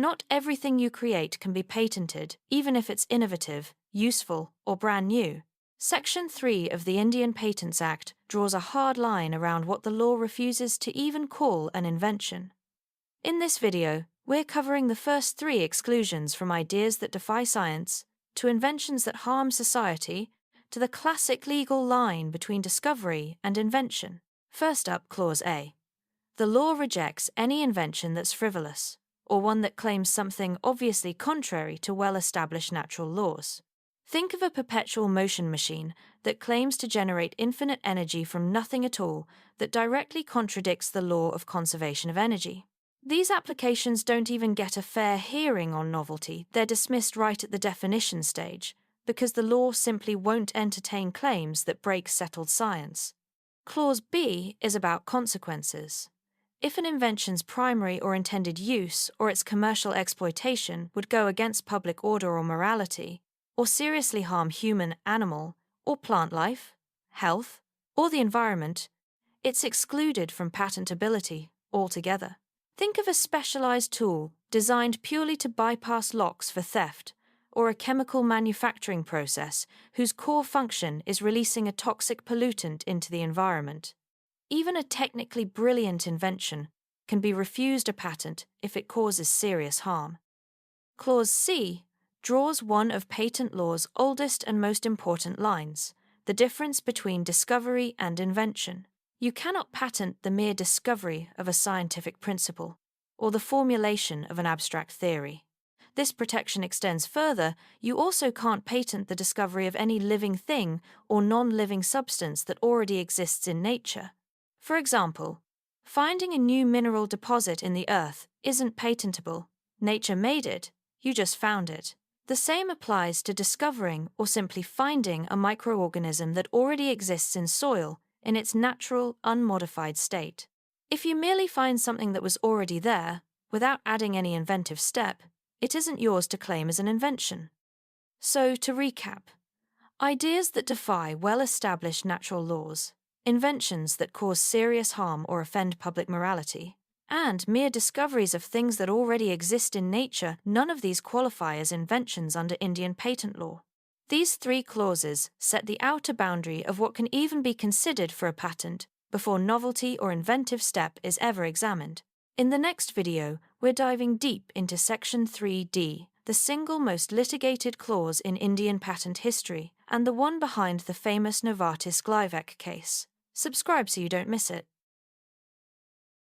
Not everything you create can be patented, even if it's innovative, useful, or brand new. Section 3 of the Indian Patents Act draws a hard line around what the law refuses to even call an invention. In this video, we're covering the first 3 exclusions, from ideas that defy science, to inventions that harm society, to the classic legal line between discovery and invention. First up, Clause A. The law rejects any invention that's frivolous, or one that claims something obviously contrary to well-established natural laws. Think of a perpetual motion machine that claims to generate infinite energy from nothing at all, that directly contradicts the law of conservation of energy. These applications don't even get a fair hearing on novelty. They're dismissed right at the definition stage, because the law simply won't entertain claims that break settled science. Clause B is about consequences. If an invention's primary or intended use or its commercial exploitation would go against public order or morality, or seriously harm human, animal, or plant life, health, or the environment, it's excluded from patentability altogether. Think of a specialized tool designed purely to bypass locks for theft, or a chemical manufacturing process whose core function is releasing a toxic pollutant into the environment. Even a technically brilliant invention can be refused a patent if it causes serious harm. Clause C draws one of patent law's oldest and most important lines, the difference between discovery and invention. You cannot patent the mere discovery of a scientific principle, or the formulation of an abstract theory. This protection extends further. You also can't patent the discovery of any living thing or non-living substance that already exists in nature. For example, finding a new mineral deposit in the earth isn't patentable. Nature made it, you just found it. The same applies to discovering or simply finding a microorganism that already exists in soil in its natural, unmodified state. If you merely find something that was already there, without adding any inventive step, it isn't yours to claim as an invention. So, to recap, ideas that defy well-established natural laws, inventions that cause serious harm or offend public morality, and mere discoveries of things that already exist in nature, none of these qualify as inventions under Indian patent law. These 3 clauses set the outer boundary of what can even be considered for a patent before novelty or inventive step is ever examined. In the next video, we're diving deep into Section 3D, the single most litigated clause in Indian patent history, and the one behind the famous Novartis Glivec case. Subscribe so you don't miss it.